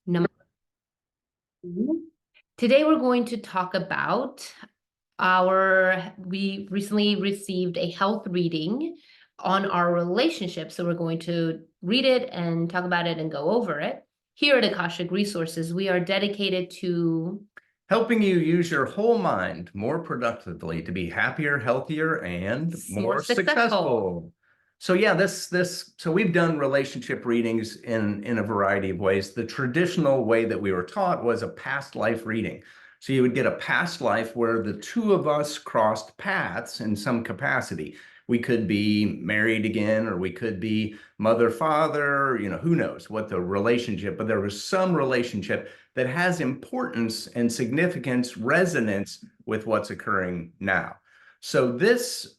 Number two. Today we're going to talk about we recently received a health reading on our relationship. So we're going to read it and talk about it and go over it. Here at Akashic Resources, we are dedicated to helping you use your whole mind more productively to be happier, healthier, and more successful. So yeah, so we've done relationship readings in a variety of ways. The traditional way that we were taught was a past life reading. So you would get a past life where the two of us crossed paths in some capacity. We could be married again, or we could be mother, father, who knows what the relationship, but there was some relationship that has importance and significance, resonance with what's occurring now. So this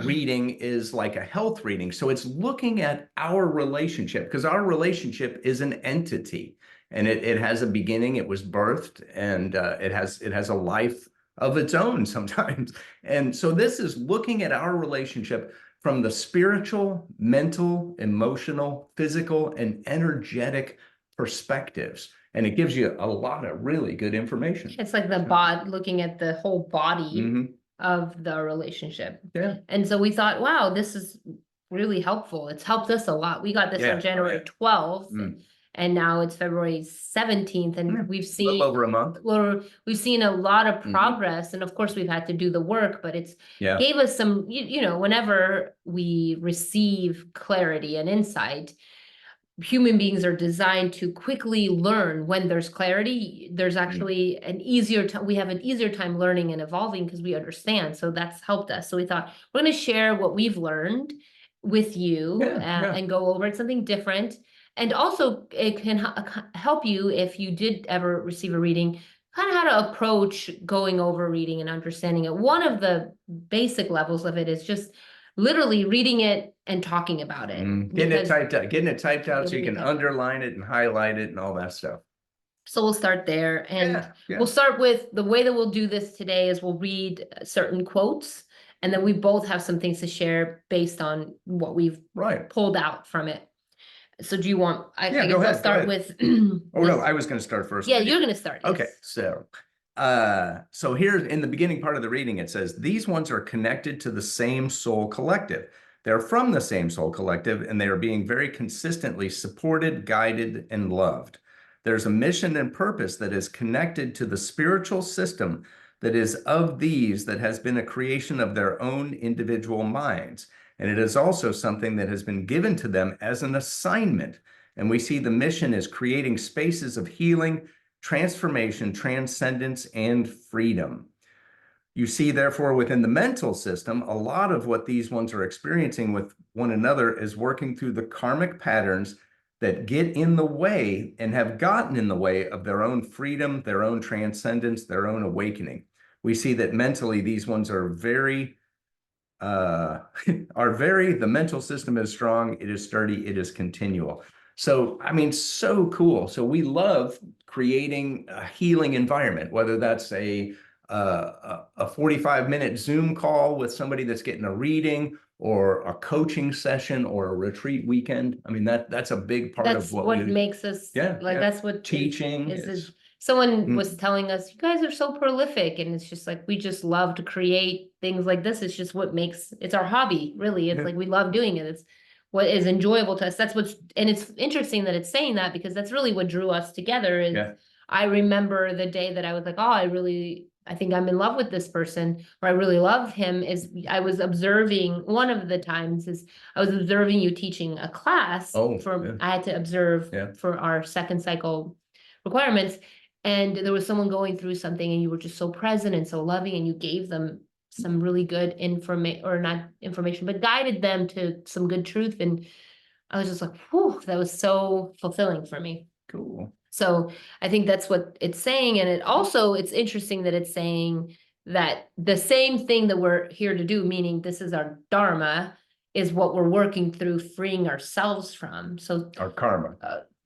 reading is like a health reading. So it's looking at our relationship, because our relationship is an entity, and it has a beginning. It was birthed, and it has a life of its own sometimes. And so this is looking at our relationship from the spiritual, mental, emotional, physical, and energetic perspectives. And it gives you a lot of really good information. It's like the body, looking at the whole body of the relationship. Yeah. And so we thought, wow, this is really helpful. It's helped us a lot. We got this on January 12th. And now it's February 17th, and we've seen a little over a month. We've seen a lot of progress, and of course we've had to do the work, but it's gave us some, whenever we receive clarity and insight, human beings are designed to quickly learn. When there's clarity, there's actually we have an easier time learning and evolving because we understand. So that's helped us. So we thought we're going to share what we've learned with you and go over it, something different. And also it can help you if you did ever receive a reading, kind of how to approach going over reading and understanding it. One of the basic levels of it is just literally reading it and talking about it. Getting it typed out so you can underline it and highlight it and all that stuff. So we'll start there, and we'll start with the way that we'll do this today is we'll read certain quotes, and then we both have some things to share based on what we've pulled out from it. So do you want, I guess I'll start with. Oh no, I was going to start first. Yeah, you're going to start. Okay, so here in the beginning part of the reading, it says, these ones are connected to the same soul collective. They're from the same soul collective, and they are being very consistently supported, guided, and loved. There's a mission and purpose that is connected to the spiritual system that is of these, that has been a creation of their own individual minds. And it is also something that has been given to them as an assignment. And we see the mission as creating spaces of healing, transformation, transcendence, and freedom. You see, therefore, within the mental system, a lot of what these ones are experiencing with one another is working through the karmic patterns that get in the way and have gotten in the way of their own freedom, their own transcendence, their own awakening. We see that mentally, these ones are the mental system is strong, it is sturdy, it is continual. So, I mean, so cool. So we love creating a healing environment, whether that's a 45-minute Zoom call with somebody that's getting a reading, or a coaching session, or a retreat weekend. I mean, that's a big part of what makes us, that's what teaching is. Someone was telling us, you guys are so prolific, and it's just like, we just love to create things like this. It's just what makes, it's our hobby, really. It's like, we love doing it. It's what is enjoyable to us. And it's interesting that it's saying that, because that's really what drew us together. Is I remember the day that I was like, oh, I think I'm in love with this person, or I really love him, is I was observing, one of the times is I was observing you teaching a class. I had to observe for our second cycle requirements. And there was someone going through something, and you were just so present and so loving, and you gave them some really good information, or not information, but guided them to some good truth. And I was just like, whew, that was so fulfilling for me. Cool. So I think that's what it's saying. And it's interesting that it's saying that the same thing that we're here to do, meaning this is our dharma, is what we're working through, freeing ourselves from. So our karma.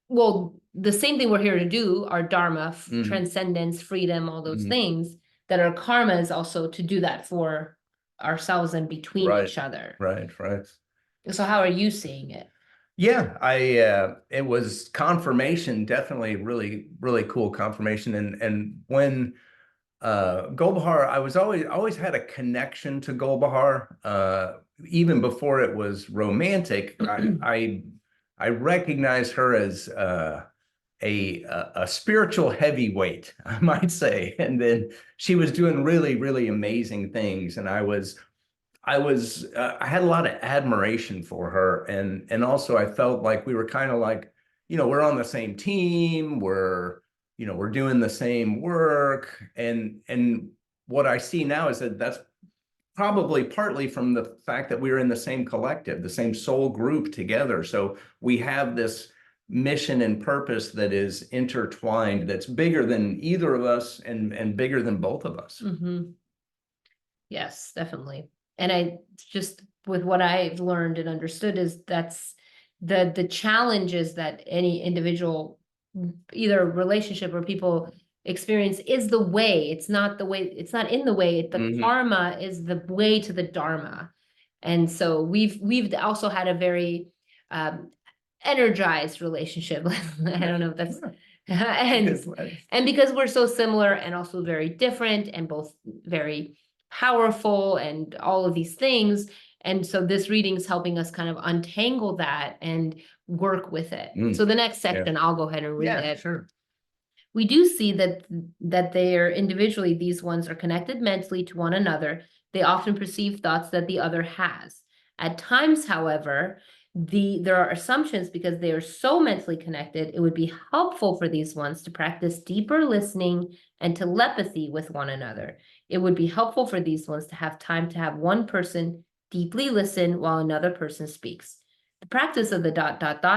Well, the same thing we're here to do, our dharma, transcendence, freedom, all those things, that our karma is also to do that for ourselves and between each other. Right. So how are you seeing it? Yeah, it was confirmation, definitely really, really cool confirmation. And when Golbahar, I was always had a connection to Golbahar. Even before it was romantic, I recognize her as a spiritual heavyweight, I might say. And then she was doing really, really amazing things. And I had a lot of admiration for her, and also I felt like we were kind of like, we're on the same team, we're doing the same work, and what I see now is that that's probably partly from the fact that we were in the same collective, the same soul group together. So we have this mission and purpose that is intertwined, that's bigger than either of us and bigger than both of us. Mm-hmm. Yes, definitely. And I just, with what I've learned and understood, is that's the challenges that any individual, either relationship or people experience, is the way. It's not the way, it's not in the way. The Mhm. karma is the way to the dharma. And so we've also had a very um energized relationship. I don't know if that's and because we're so similar and also very different and both very powerful and all of these things. And so this reading is helping us kind of untangle that and work with it. So the next section, I'll go ahead and read it. Sure. We do see that they are individually, these ones are connected mentally to one another. They often perceive thoughts that the other has. At times, however, there are assumptions because they are so mentally connected, it would be helpful for these ones to practice deeper listening and telepathy with one another. It would be helpful for these ones to have time to have one person deeply listen while another person speaks. The practice of the ...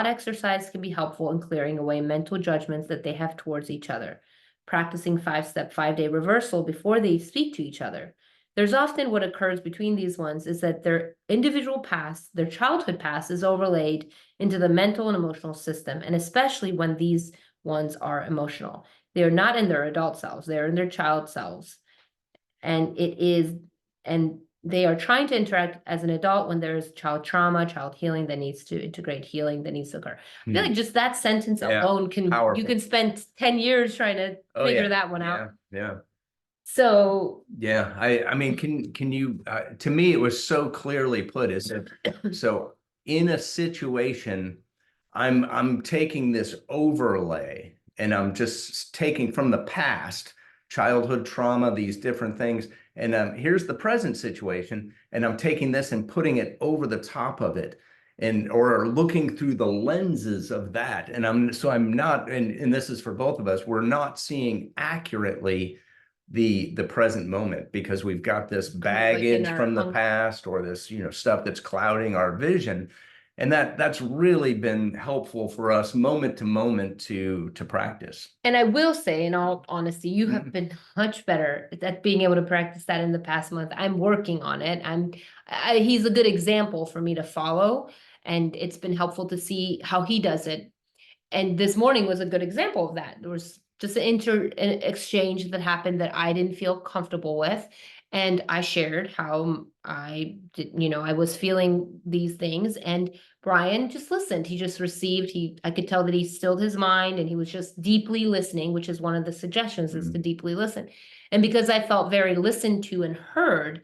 exercise can be helpful in clearing away mental judgments that they have towards each other. Practicing 5-step 5-day reversal before they speak to each other. There's often what occurs between these ones is that their individual past, their childhood past, is overlaid into the mental and emotional system, and especially when these ones are emotional. They are not in their adult selves, they're in their child selves. And they are trying to interact as an adult when there's child trauma, child healing that needs to integrate healing that needs to occur. I feel like just that sentence alone you can spend 10 years trying to figure that one out. Yeah. So yeah, I mean, can you to me it was so clearly put, is that so in a situation, I'm taking this overlay and I'm just taking from the past, childhood trauma, these different things, and here's the present situation, and I'm taking this and putting it over the top of it, and or looking through the lenses of that, and I'm not, and this is for both of us, we're not seeing accurately the present moment because we've got this baggage from the past, or this stuff that's clouding our vision, and that's really been helpful for us moment to moment to practice. And I will say, in all honesty, you have been much better at being able to practice that in the past month. I'm working on it. He's a good example for me to follow, and it's been helpful to see how he does it. And this morning was a good example of that. There was just an exchange that happened that I didn't feel comfortable with. And I shared how I did, I was feeling these things, and Brian just listened. He just received, I could tell that he stilled his mind and he was just deeply listening, which is one of the suggestions, is to deeply listen. And because I felt very listened to and heard,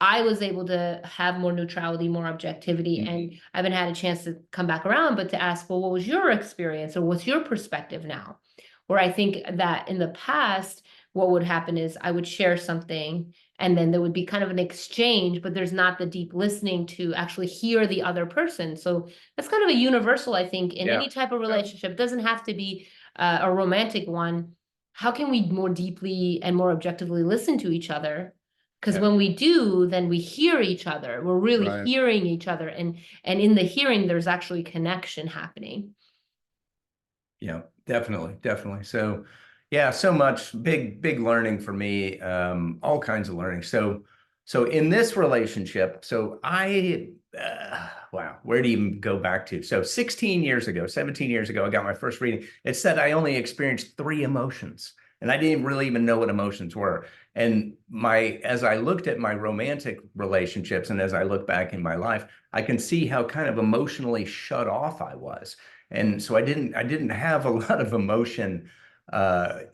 I was able to have more neutrality, more objectivity, and I haven't had a chance to come back around, but to ask, well, what was your experience, or what's your perspective now? Where I think that in the past, what would happen is I would share something and then there would be kind of an exchange, but there's not the deep listening to actually hear the other person. So that's kind of a universal, I think, in any type of relationship. It doesn't have to be a romantic one. How can we more deeply and more objectively listen to each other? Because when we do, then we hear each other. We're really hearing each other. And in the hearing, there's actually connection happening. Yeah, definitely. So yeah, so much big learning for me, all kinds of learning. So in this relationship, so wow, where do you even go back to? So 16 years ago, 17 years ago, I got my first reading. It said I only experienced 3 emotions. And I didn't really even know what emotions were. And as I looked at my romantic relationships and as I look back in my life, I can see how kind of emotionally shut off I was. And so I didn't have a lot of emotion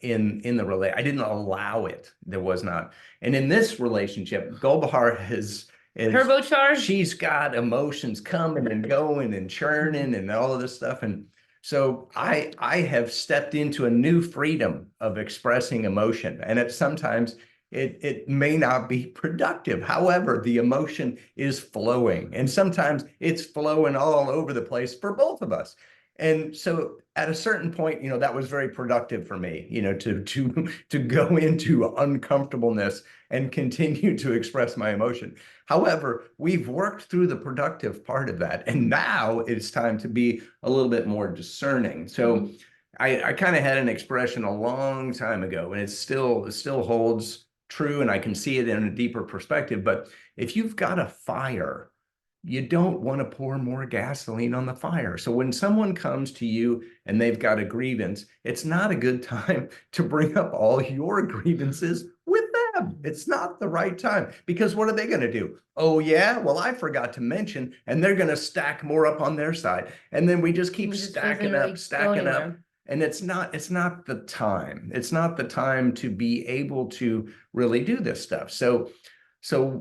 in the relate. I didn't allow it. There was not. And in this relationship, Gulbahar is turbocharged. She's got emotions coming and going and churning and all of this stuff. And so I have stepped into a new freedom of expressing emotion. And sometimes it may not be productive. However, the emotion is flowing. And sometimes it's flowing all over the place for both of us. And so at a certain point, that was very productive for me, to go into uncomfortableness and continue to express my emotion. However, we've worked through the productive part of that, and now it's time to be a little bit more discerning. So I kind of had an expression a long time ago, and it still holds true, and I can see it in a deeper perspective. But if you've got a fire, you don't want to pour more gasoline on the fire. So when someone comes to you and they've got a grievance, it's not a good time to bring up all your grievances with them. It's not the right time, because what are they going to do? Oh yeah, well, I forgot to mention, and they're going to stack more up on their side. And then we just keep stacking up. And it's not the time. It's not the time to be able to really do this stuff. So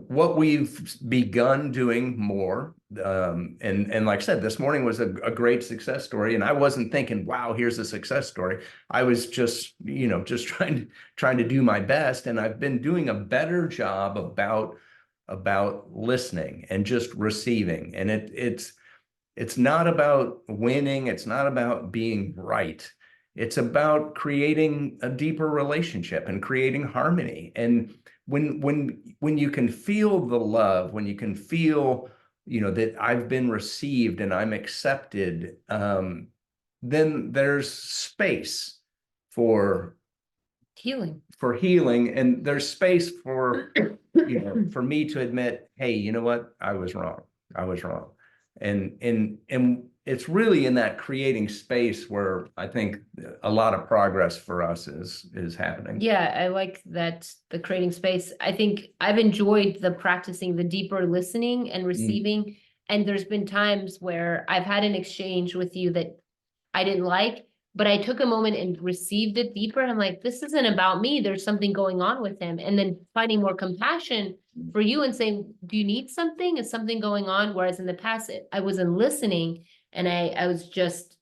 what we've begun doing more, and like I said, this morning was a great success story, and I wasn't thinking, wow, here's a success story. I was just trying to do my best, and I've been doing a better job about listening and just receiving. And it's not about winning. It's not about being right. It's about creating a deeper relationship and creating harmony. And when you can feel the love, when you can feel, that I've been received and I'm accepted, then there's space for healing. And there's space for, for me to admit, hey, you know what? I was wrong. And it's really in that creating space where I think a lot of progress for us is happening. Yeah, I like that, the creating space. I think I've enjoyed the practicing the deeper listening and receiving. And there's been times where I've had an exchange with you that I didn't like, but I took a moment and received it deeper. I'm like, this isn't about me. There's something going on with him. And then finding more compassion for you and saying, do you need something? Is something going on? Whereas in the past, I wasn't listening, and I was just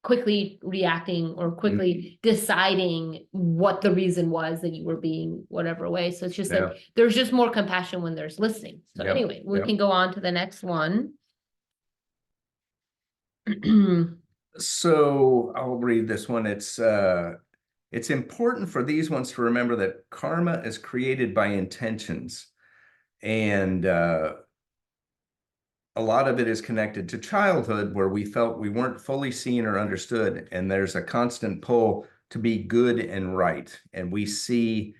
quickly reacting or quickly deciding what the reason was that you were being whatever way. So it's just like, there's just more compassion when there's listening. So anyway, we can go on to the next one. So I'll read this one. It's important for these ones to remember that karma is created by intentions, and a lot of it is connected to childhood, where we felt we weren't fully seen or understood, and there's a constant pull to be good and right, and we see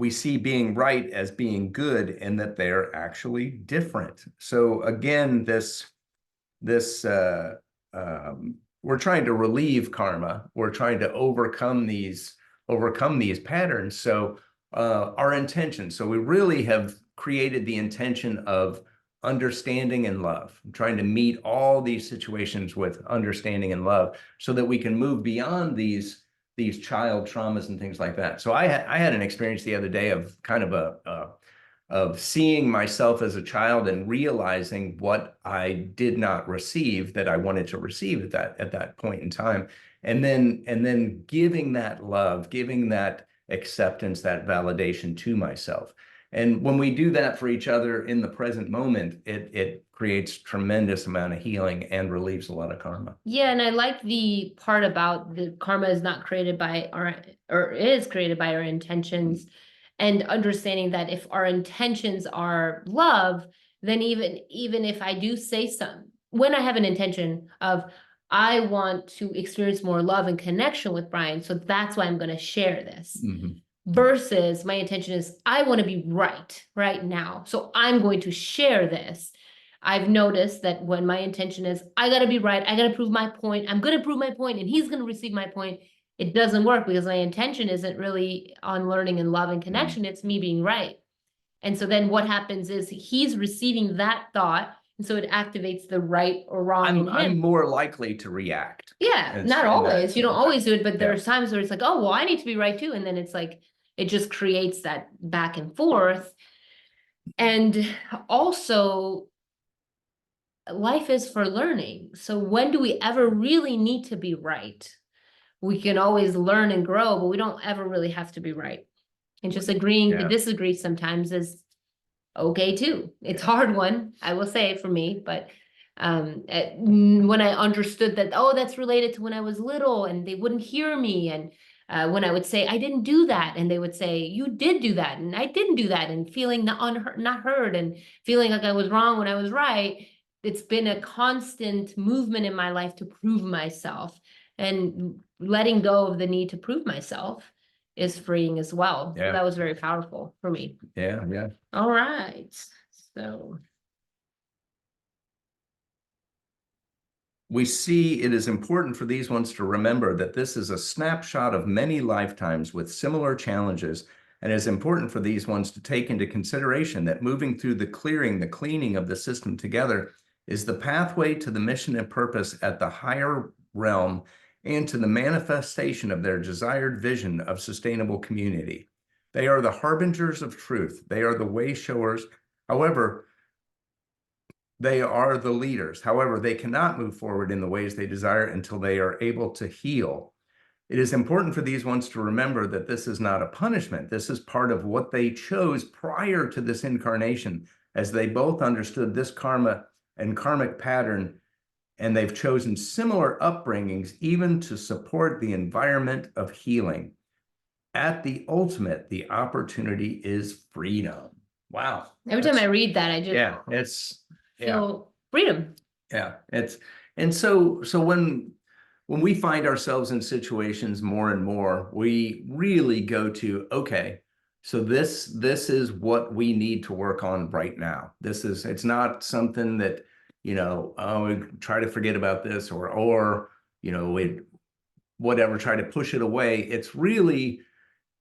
being right as being good, and that they're actually different. So again, we're trying to relieve karma. We're trying to overcome these patterns. So our intention. So we really have created the intention of understanding and love. I'm trying to meet all these situations with understanding and love, so that we can move beyond these child traumas and things like that. So I had an experience the other day of kind of of seeing myself as a child and realizing what I did not receive that I wanted to receive at that point in time. And then giving that love, giving that acceptance, that validation to myself. And when we do that for each other in the present moment, it creates tremendous amount of healing and relieves a lot of karma. Yeah, and I like the part about the karma is not created by is created by our intentions. And understanding that if our intentions are love, then even if I do say when I have an intention of, I want to experience more love and connection with Brian, so that's why I'm going to share this. Versus my intention is, I want to be right now, so I'm going to share this. I've noticed that when my intention is, I gotta be right, I gotta prove my point, I'm gonna prove my point, and he's gonna receive my point, it doesn't work because my intention isn't really on learning and love and connection, it's me being right. And so then what happens is he's receiving that thought, and so it activates the right or wrong in him. I'm more likely to react. Yeah, It's not in always. that. You don't always do it, but Yeah. there's times where it's like, oh, well, I need to be right too. And then it's like, it just creates that back and forth. And also, life is for learning. So when do we ever really need to be right? We can always learn and grow, but we don't ever really have to be right. And just agreeing to Yeah. disagree sometimes is okay too. It's a hard one, I will say, for me, but when I understood that, oh, that's related to when I was little and they wouldn't hear me, and when I would say I didn't do that and they would say you did do that and I didn't do that, and feeling not heard and feeling like I was wrong when I was right, it's been a constant movement in my life to prove myself, and letting go of the need to prove myself is freeing as well. So Yeah. that was very powerful for me. Yeah. Yeah. All right. So we see it is important for these ones to remember that this is a snapshot of many lifetimes with similar challenges, and it is important for these ones to take into consideration that moving through the cleaning of the system together is the pathway to the mission and purpose at the higher realm and to the manifestation of their desired vision of sustainable community. They are the harbingers of truth. They are the way showers. However, they are the leaders. However, they cannot move forward in the ways they desire until they are able to heal. It is important for these ones to remember that this is not a punishment. This is part of what they chose prior to this incarnation, as they both understood this karma and karmic pattern, and they've chosen similar upbringings even to support the environment of healing. At the ultimate, the opportunity is freedom. Wow. every time I read that, I just feel freedom. Yeah. And so when we find ourselves in situations more and more, we really go to, okay, so this is what we need to work on right now. It's not something that, oh, we try to forget about this or we whatever, try to push it away. It's really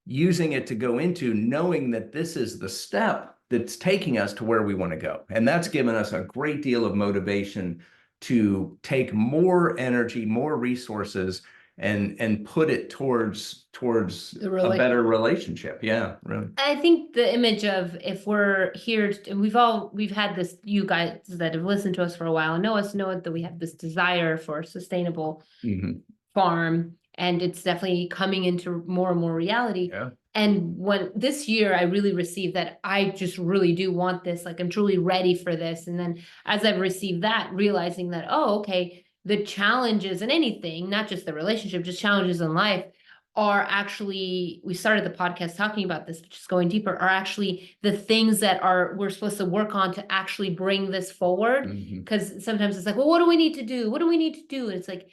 using it to go into knowing that this is the step that's taking us to where we want to go. And that's given us a great deal of motivation to take more energy, more resources, and put it towards a better relationship. Yeah, really. I think the image of, if we're here, and we've had this, you guys that have listened to us for a while know that we have this desire for a sustainable farm, and it's definitely coming into more and more reality. Yeah. And when this year I really received that I just really do want this, like I'm truly ready for this. And then as I've received that, realizing that, oh, okay, the challenges in anything, not just the relationship, just challenges in life, are actually, we started the podcast talking about this, just going deeper, are actually the things that we're supposed to work on to actually bring this forward. Because sometimes it's like, well, what do we need to do? What do we need to do? And it's like,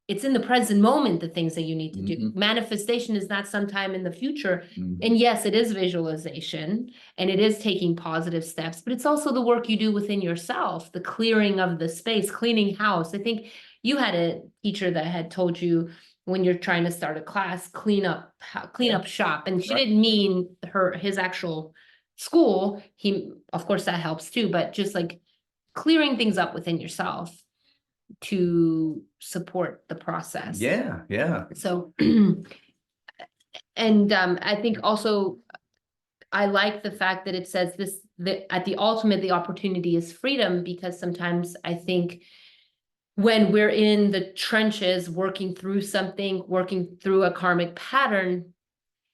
it's in the present moment, the things that you need to do. Manifestation is not sometime in the future. And yes, it is visualization and it is taking positive steps, but it's also the work you do within yourself, the clearing of the space, cleaning house. I think you had a teacher that had told you, when you're trying to start a class, clean up shop. And she didn't mean his actual school. Of course that helps too, but just like clearing things up within yourself to support the process. Yeah. So, and I think also I like the fact that it says that at the ultimate, the opportunity is freedom, because sometimes I think when we're in the trenches, working through something, working through a karmic pattern,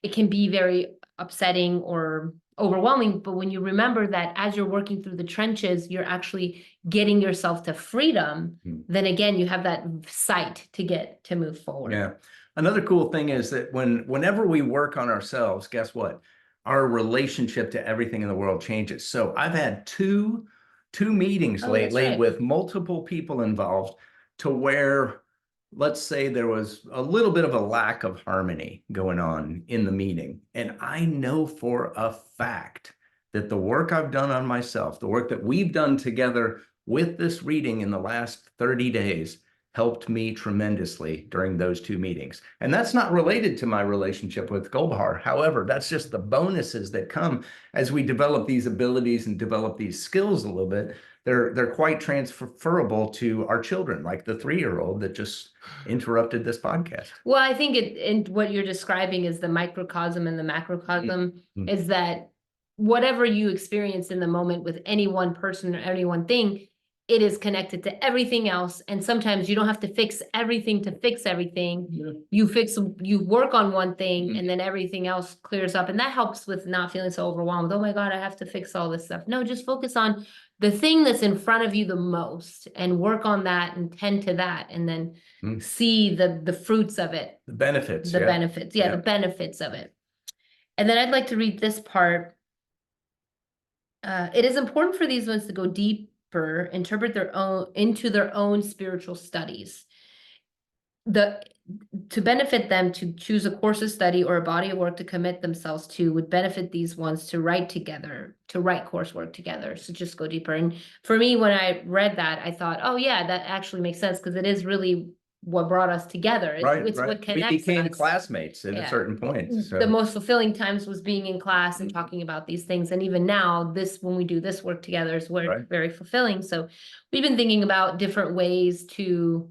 it can be very upsetting or overwhelming. But when you remember that as you're working through the trenches, you're actually getting yourself to freedom, then again, you have that sight to move forward. Yeah. Another cool thing is that whenever we work on ourselves, guess what? Our relationship to everything in the world changes. So I've had two meetings lately with multiple people involved, to where, let's say there was a little bit of a lack of harmony going on in the meeting. And I know for a fact that the work I've done on myself, the work that we've done together with this reading in the last 30 days helped me tremendously during those 2 meetings. And that's not related to my relationship with Goldbahar. However, that's just the bonuses that come as we develop these abilities and develop these skills a little bit. They're quite transferable to our children, like the 3-year-old that just interrupted this podcast. Well, I think and what you're describing is the microcosm and the macrocosm, Mm-hmm. is that whatever you experience in the moment with any one person or any one thing, it is connected to everything else. And sometimes you don't have to fix everything to fix everything. Yeah. You work on one thing Mhm. and then everything else clears up. And that helps with not feeling so overwhelmed. Oh my God, I have to fix all this stuff. No, just focus on the thing that's in front of you the most and work on that and tend to that. And then see the fruits of it. The benefits. The benefits. Yeah, the benefits of it. And then I'd like to read this part. It is important for these ones to go deeper, interpret into their own spiritual studies. To benefit them to choose a course of study or a body of work to commit themselves to would benefit these ones to write coursework together. So just go deeper. And for me, when I read that, I thought, oh yeah, that actually makes sense, because it is really what brought us together. It's what connects We became us. classmates at a certain point. So. The most fulfilling times was being in class and talking about these things. And even now, when we do this work together is very fulfilling. So we've been thinking about different ways to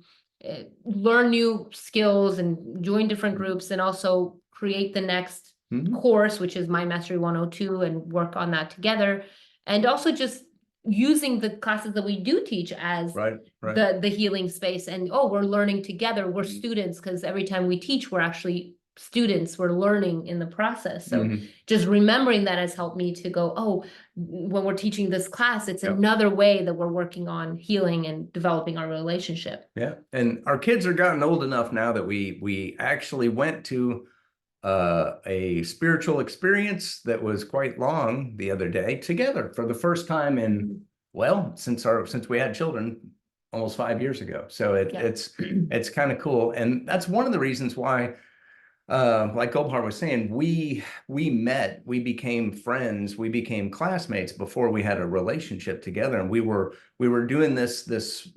learn new skills and join different groups, and also create the next course, which is My Mastery 102, and work on that together. And also just using the classes that we do teach as the healing space. And we're learning together. We're students, because every time we teach, we're actually students. We're learning in the process. So just remembering that has helped me to go, when we're teaching this class, it's another way that we're working on healing and developing our relationship. Yeah. And our kids are gotten old enough now that we actually went to a spiritual experience that was quite long the other day together for the first time in, since we had children almost 5 years ago. So it's kind of cool. And that's one of the reasons why, like Goldbahar was saying, we met, we became friends, we became classmates before we had a relationship together. And we were doing this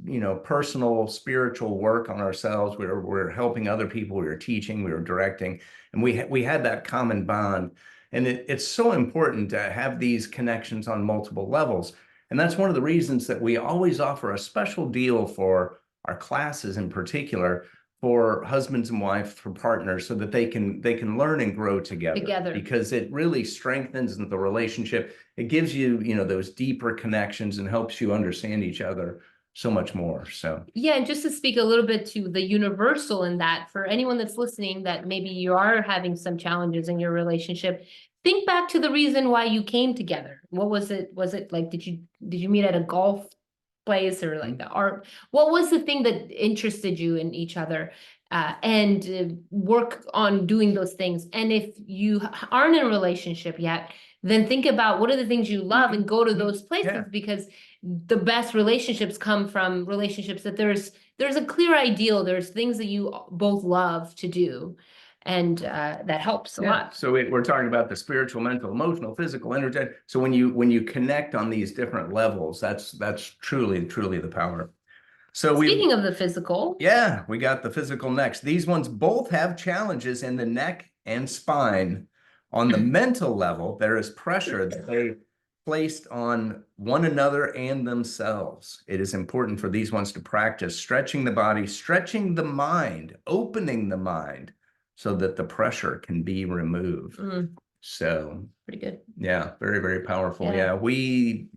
personal spiritual work on ourselves. We were helping other people. We were teaching, we were directing, and we had that common bond. And it's so important to have these connections on multiple levels. And that's one of the reasons that we always offer a special deal for our classes in particular, for husbands and wives, for partners, so that they can learn and grow together, because it really strengthens the relationship. It gives you, those deeper connections and helps you understand each other so much more. So yeah, and just to speak a little bit to the universal in that, for anyone that's listening, that maybe you are having some challenges in your relationship, think back to the reason why you came together. What was it? Was it like, did you meet at a golf place, or like the art? What was the thing that interested you in each other? And work on doing those things. And if you aren't in a relationship yet, then think about what are the things you love and go to those places, because the best relationships come from relationships that there's a clear ideal, there's things that you both love to do. And that helps a lot. So we're talking about the spiritual, mental, emotional, physical, energetic. So when you connect on these different levels, that's truly the power. So speaking of the physical, we got the physical next. These ones both have challenges in the neck and spine. On the mental level, there is pressure that they placed on one another and themselves. It is important for these ones to practice stretching the body, stretching the mind, opening the mind, so that the pressure can be removed. So pretty good. Yeah, very, very powerful. Yeah, we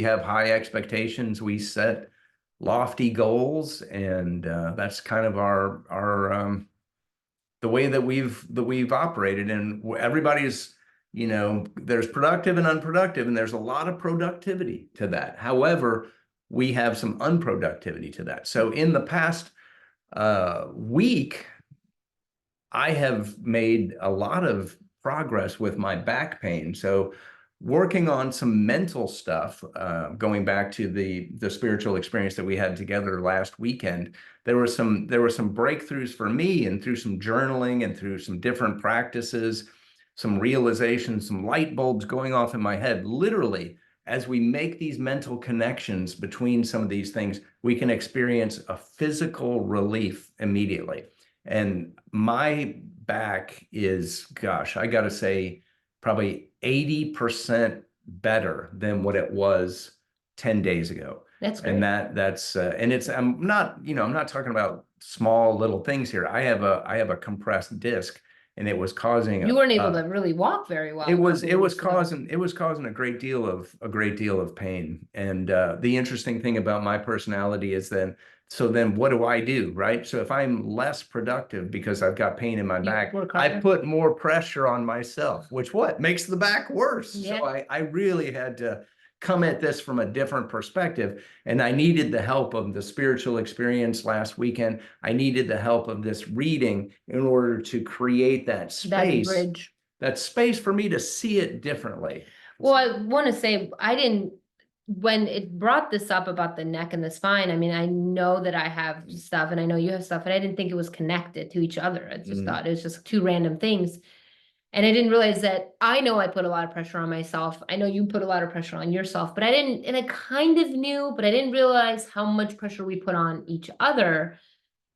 have high expectations. We set lofty goals, and that's kind of our the way that we've operated. And everybody's, there's productive and unproductive, and there's a lot of productivity to that. However, we have some unproductivity to that. So in the past week, I have made a lot of progress with my back pain. So working on some mental stuff, going back to the spiritual experience that we had together last weekend, there were some breakthroughs for me, and through some journaling and through some different practices, some realizations, some light bulbs going off in my head, literally as we make these mental connections between some of these things, we can experience a physical relief immediately. And my back is, gosh, I got to say, probably 80% better than what it was 10 days ago. That's great. And that's and it's I'm not, I'm not talking about small little things here. I have a compressed disc, and it was causing You weren't able to really walk very well. it was causing a great deal of pain. And the interesting thing about my personality is then what do I do, right? So if I'm less productive because I've got pain in my back, I put more pressure on myself, which makes the back worse. Yeah. So I really had to come at this from a different perspective, and I needed the help of the spiritual experience last weekend. I needed the help of this reading in order to create that space, that space for me to see it differently. Well, I want to say when it brought this up about the neck and the spine, I mean, I know that I have stuff and I know you have stuff, and I didn't think it was connected to each other. I just thought it was just two random things. And I didn't realize that I know I put a lot of pressure on myself. I know you put a lot of pressure on yourself, but and I kind of knew, but I didn't realize how much pressure we put on each other.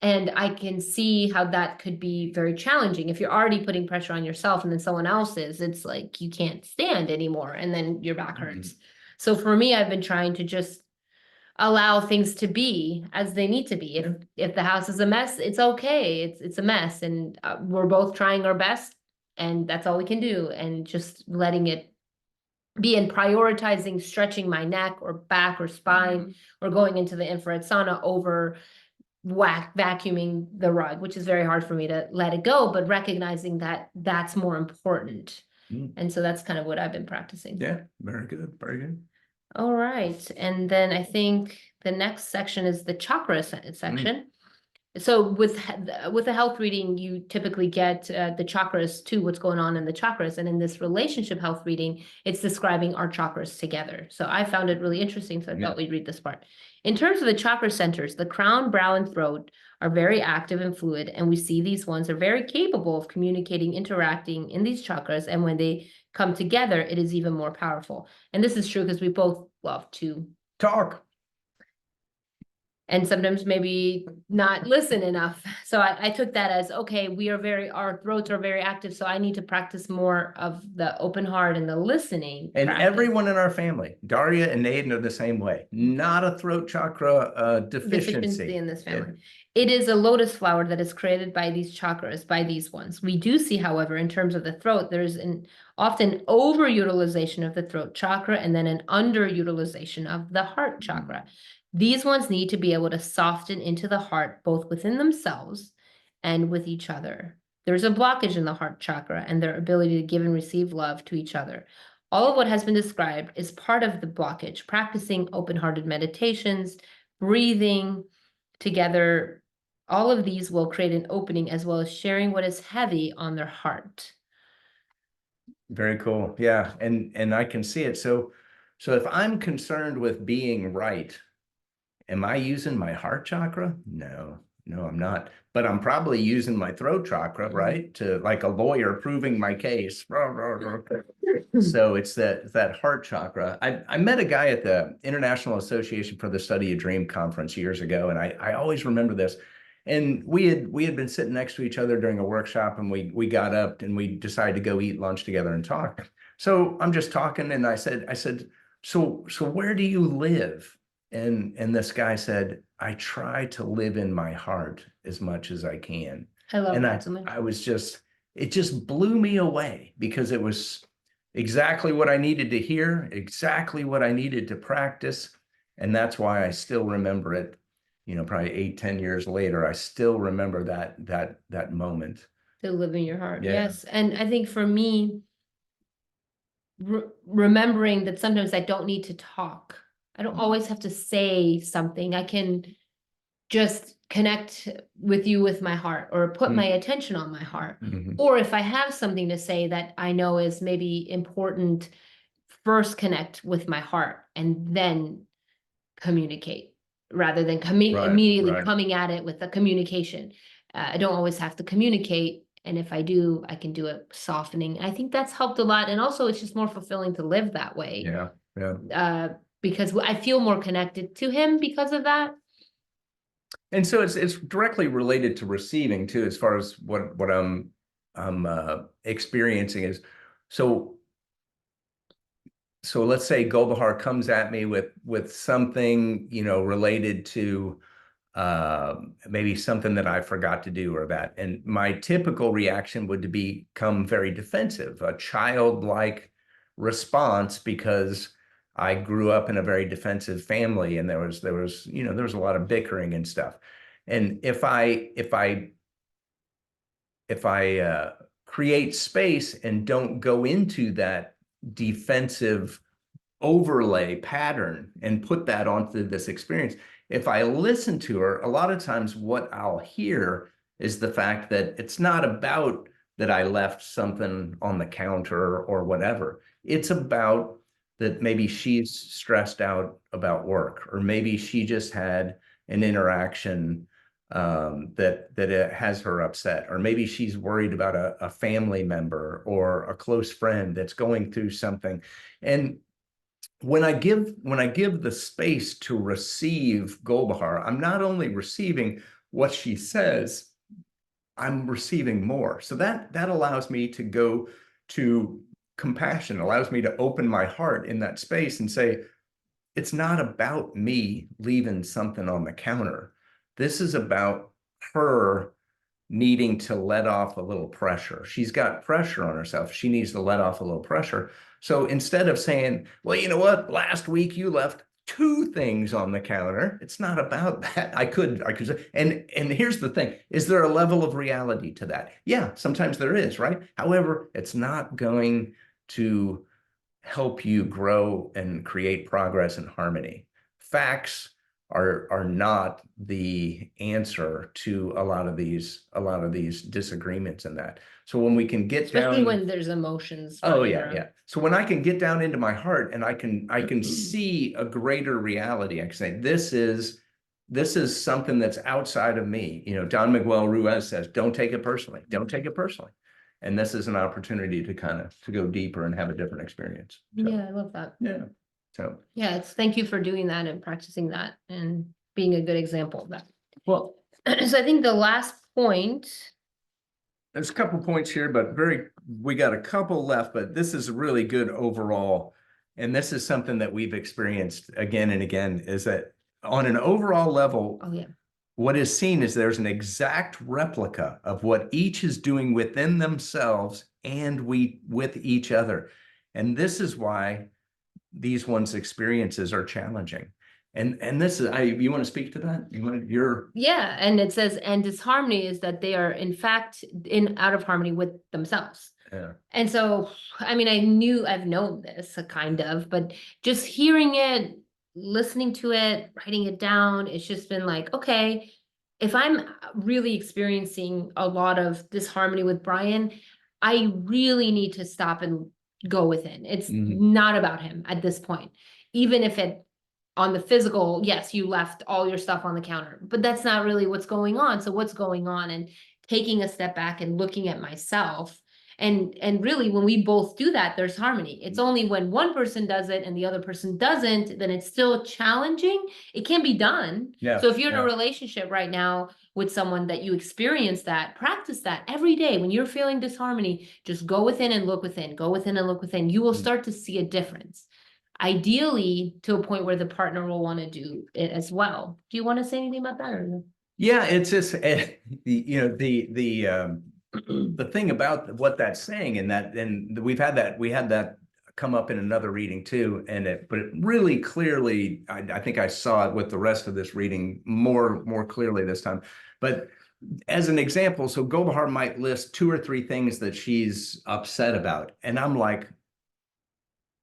And I can see how that could be very challenging. If you're already putting pressure on yourself and then someone else is, it's like you can't stand anymore and then your back hurts. So for me, I've been trying to just allow things to be as they need to be. If the house is a mess, it's okay. It's a mess, and we're both trying our best, and that's all we can do. And just letting it be, and prioritizing stretching my neck or back or spine or going into the infrared sauna over vacuuming the rug, which is very hard for me to let it go, but recognizing that that's more important. And so that's kind of what I've been practicing. Yeah, very good, very good. All right, and then I think the next section is the chakra section. So with the health reading, you typically get the chakras too, what's going on in the chakras. And in this relationship health reading, it's describing our chakras together. So I found it really interesting, so I thought we'd read this part. In terms of the chakra centers, the crown, brow, and throat are very active and fluid, and we see these ones are very capable of communicating, interacting in these chakras, and when they come together, it is even more powerful. And this is true because we both love to talk. And sometimes maybe not listen enough. So I took that as, okay, our throats are very active, so I need to practice more of the open heart and the listening. And everyone in our family, Daria and Aiden, are the same way. Not a throat chakra deficiency in this family. It is a lotus flower that is created by these chakras, by these ones. We do see, however, in terms of the throat, there's an often overutilization of the throat chakra and then an underutilization of the heart chakra. These ones need to be able to soften into the heart, both within themselves and with each other. There's a blockage in the heart chakra and their ability to give and receive love to each other. All of what has been described is part of the blockage. Practicing open-hearted meditations, breathing together, all of these will create an opening, as well as sharing what is heavy on their heart. Very cool. Yeah, and I can see it. So if I'm concerned with being right, am I using my heart chakra? No, I'm not. But I'm probably using my throat chakra, right? To, like a lawyer proving my case. So it's that heart chakra. I met a guy at the International Association for the Study of Dream conference years ago, and I always remember this. And we had been sitting next to each other during a workshop, and we got up and we decided to go eat lunch together and talk. So I'm just talking, and I said, so where do you live? And this guy said, I try to live in my heart as much as I can. I love that. I was it just blew me away, because it was exactly what I needed to hear, exactly what I needed to practice. And that's why I still remember it, probably 8-10 years later. I still remember that moment. To live in your heart. Yeah. Yes. And I think for me, remembering that sometimes I don't need to talk. I don't always have to say something. I can just connect with you with my heart, or put my attention on my heart. Or if I have something to say that I know is maybe important, first connect with my heart and then communicate, rather than immediately coming at it with a communication. I don't always have to communicate. And if I do, I can do it softening. I think that's helped a lot. And also it's just more fulfilling to live that way. Yeah. because I feel more connected to him because of that. And so it's directly related to receiving too, as far as what I'm experiencing is, so let's say Golbahar comes at me with something, related to maybe something that I forgot to do or that. And my typical reaction would become very defensive, a childlike response, because I grew up in a very defensive family, and there was a lot of bickering and stuff. And if I create space and don't go into that defensive overlay pattern and put that onto this experience, if I listen to her, a lot of times what I'll hear is the fact that it's not about that I left something on the counter or whatever. It's about that maybe she's stressed out about work, or maybe she just had an interaction that it has her upset, or maybe she's worried about a family member or a close friend that's going through something. And when I give the space to receive Golbahar, I'm not only receiving what she says, I'm receiving more. So that allows me to go to compassion, allows me to open my heart in that space and say, it's not about me leaving something on the counter. This is about her needing to let off a little pressure. She's got pressure on herself. She needs to let off a little pressure. So instead of saying, well, you know what, last week you left 2 things on the counter, it's not about that. I could say, and here's the thing, is there a level of reality to that? Yeah, sometimes there is, right? However, it's not going to help you grow and create progress and harmony. Facts are not the answer to a lot of these disagreements and that. So when we can get Especially down, when there's emotions. oh yeah. So when I can get down into my heart and I can see a greater reality, I can say, this is something that's outside of me. Don Miguel Ruiz says, don't take it personally. Don't take it personally. And this is an opportunity to to go deeper and have a different experience. So, yeah, I love that. Yeah. So yeah, thank you for doing that and practicing that and being a good example of that. well, So I think the last point. there's a couple points here, but we got a couple left, but this is really good overall. And this is something that we've experienced again and again, is that on an overall level, Oh yeah. what is seen is there's an exact replica of what each is doing within themselves and with each other. And this is why these ones' experiences are challenging. And this is, you want to speak to that? Yeah, and it says, and disharmony is that they are in fact out of harmony with themselves. Yeah. And so, I mean, I've known this kind of, but just hearing it, listening to it, writing it down, it's just been like, okay, if I'm really experiencing a lot of disharmony with Brian, I really need to stop and go within. It's not about him at this point. Even if it on the physical, yes, you left all your stuff on the counter, but that's not really what's going on. So what's going on, and taking a step back and looking at myself. And really, when we both do that, there's harmony. It's only when one person does it and the other person doesn't, then it's still challenging. It can be done. Yeah. So if you're in a relationship right now with someone that you experience that, practice that every day. When you're feeling disharmony, just go within and look within, go within and look within. You will start to see a difference. Ideally, to a point where the partner will want to do it as well. Do you want to say anything about that? Or? Yeah, it's just the thing about what that's saying, and we had that come up in another reading too, but it really clearly, I think I saw it with the rest of this reading more clearly this time. But as an example, so Golbahar might list 2 or 3 things that she's upset about, and I'm like,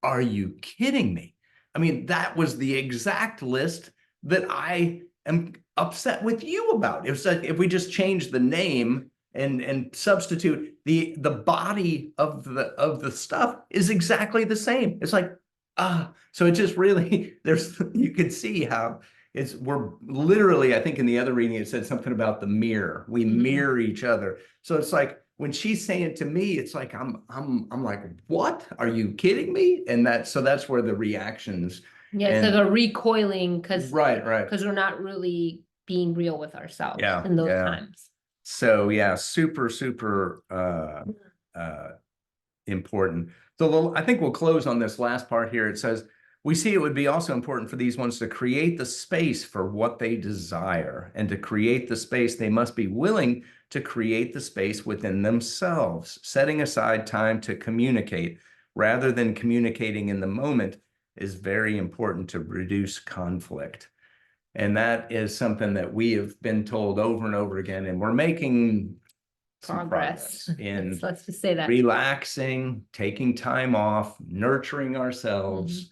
are you kidding me? I mean, that was the exact list that I am upset with you about. It was like, if we just change the name and substitute the body of the stuff is exactly the same. It's like, so it just really, you could see how we're literally, I think in the other reading, it said something about the mirror. We mirror each other. So it's like, when she's saying it to me, it's like, I'm like, what? Are you kidding me? And so that's where the reactions. Yeah, it's like a recoiling because Right. we're not really being real with ourselves in those times. So yeah, super important. So I think we'll close on this last part here. It says, we see it would be also important for these ones to create the space for what they desire, and to create the space, they must be willing to create the space within themselves, setting aside time to communicate rather than communicating in the moment is very important to reduce conflict. And that is something that we have been told over and over again, and we're making progress in let's just say that, relaxing, taking time off, nurturing ourselves.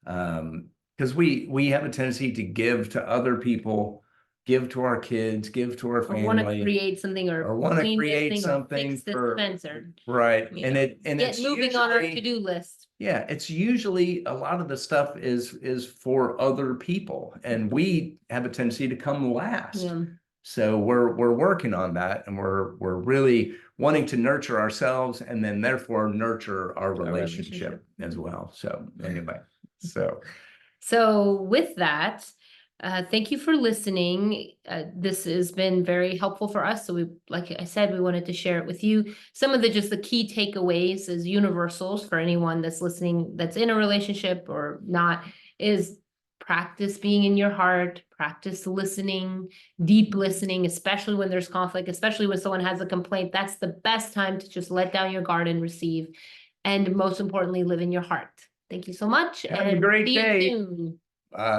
Because we have a tendency to give to other people, give to our kids, give to our family, want to create something, or want to create something for right. And it's moving usually on our to-do list. Yeah, it's usually a lot of the stuff is for other people, and we have a tendency to come last. So we're working on that, and we're really wanting to nurture ourselves, and then therefore nurture our relationship as well. So anyway, so with that, thank you for listening. This has been very helpful for us. So like I said, we wanted to share it with you. Some of the key takeaways as universals for anyone that's listening, that's in a relationship or not, is practice being in your heart, practice listening, deep listening, especially when there's conflict, especially when someone has a complaint. That's the best time to just let down your guard and receive. And most importantly, live in your heart. Thank you so much. Have a great day. See you soon.